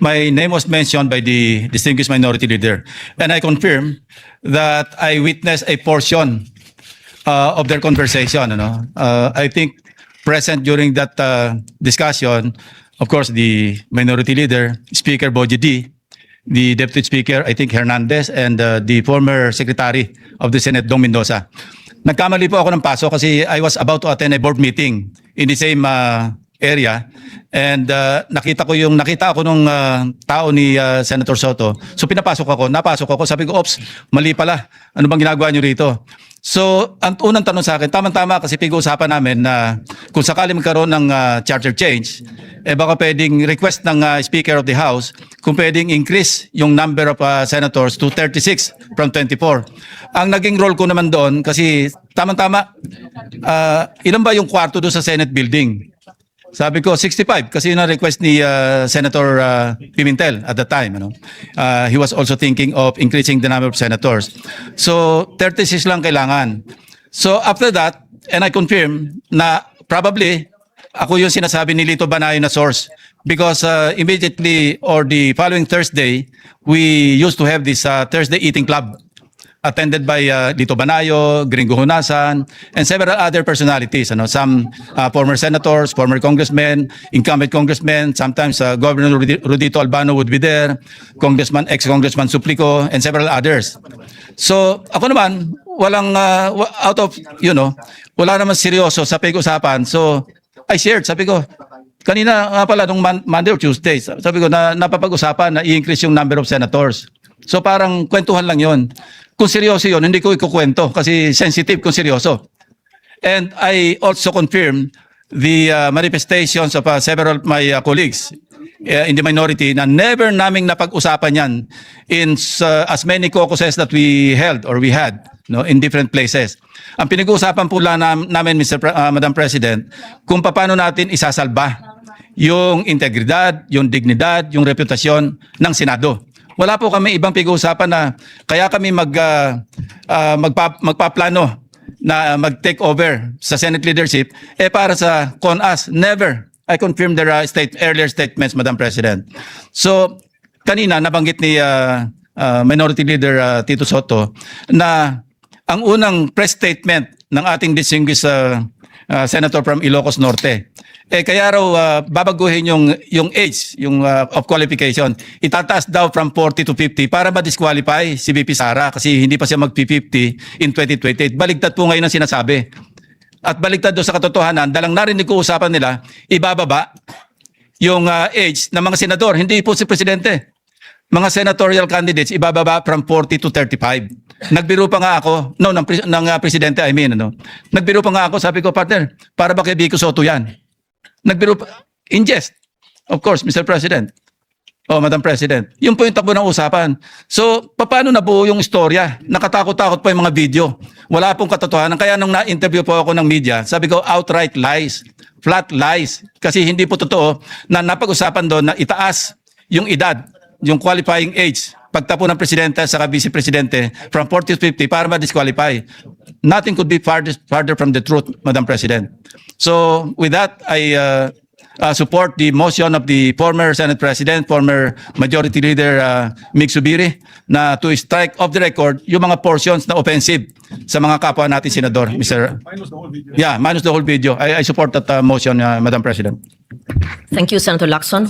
my name was mentioned by the distinguished minority leader, and I confirm that I witnessed a portion of their conversation. I think present during that discussion, of course, the minority leader, Speaker Boji D, the Deputy Speaker, I think Hernandez, and the former Secretary of the Senate, Dong Mendoza. Nagkamali po ako ng paso kasi I was about to attend a board meeting in the same area, and nakita ako nung tao ni Senator Soto. So napasok ako, sabi ko, ops, mali pala. Ano bang ginagawa niyo rito? So ang unang tanong sa akin, tama-tama kasi pinag-uusapan namin na kung sakali magkaroon ng charter change, baka pwedeng request ng Speaker of the House kung pwedeng increase yung number of senators to 36 from 24. Ang naging role ko naman doon, kasi tama-tama, ilan ba yung kwarto doon sa Senate building? Sabi ko 65 kasi yun ang request ni Senator Pimentel at the time. He was also thinking of increasing the number of senators. So 36 lang kailangan. So after that, and I confirm na probably ako yung sinasabi ni Lito Banayo na source, because immediately or the following Thursday, we used to have this Thursday eating club attended by Lito Banayo, Gringo Hunasan, and several other personalities. Some former senators, former congressmen, incumbent congressmen, sometimes Governor Rudito Albano would be there, ex-Congressman Suplico, and several others. So ako naman, walang wala naman seryoso sa pag-usapan. So I shared, sabi ko, kanina nga pala nung Monday or Tuesday, sabi ko na napapag-usapan na i-increase yung number of senators. So parang kwentuhan lang yon. Kung seryoso yun, hindi ko ikukwento kasi sensitive kung seryoso. And I also confirm the manifestations of several of my colleagues in the minority na never naming napag-usapan yan in as many caucuses that we held or we had in different places. Ang pinag-uusapan po lang namin, Madam President, kung paano natin isasalba yung integridad, yung dignidad, yung reputasyon ng Senado. Wala po kami ibang pag-uusapan na kaya kami magpaplano na mag-take over sa Senate leadership para sa CONAS. Never. I confirm their earlier statements, Madam President. So, kanina nabanggit ni Minority Leader Tito Soto na ang unang press statement ng ating distinguished Senator from Ilocos Norte, kaya raw babaguhin yung age of qualification. Itataas daw from 40 to 50 para ma-disqualify si VP Sara kasi hindi pa siya mag-50 in 2028. Baligtad po ngayon ang sinasabi. At baligtad doon sa katotohanan, dalang narinig ko usapan nila, ibababa yung age ng mga senador. Hindi po si Presidente. Mga senatorial candidates, ibababa from 40 to 35. Nagbiro pa nga ako, ng Presidente, Nagbiro pa nga ako, sabi ko, partner, para ba kay Vico Soto yan? Nagbiro pa, in jest, of course, Mr. President. Madam President. Yun po yung takbo ng usapan. So, paano nabuo yung istorya? Nakatakot-takot po yung mga video. Wala pong katotohanan. Kaya nung na-interview po ako ng media, sabi ko, outright lies, flat lies. Kasi hindi po totoo na napag-usapan doon na itaas yung edad, yung qualifying age, pagtapo ng Presidente sa Vice Presidente from 40 to 50 para ma-disqualify. Nothing could be farther from the truth, Madam President. So, with that, I support the motion of the former Senate President, former Majority Leader Mig Subiri, na to strike off the record yung mga portions na offensive sa mga kapwa natin senador, Mr. Minus the whole video. Yeah, minus the whole video. I support that motion, Madam President. Thank you, Senator Lacson.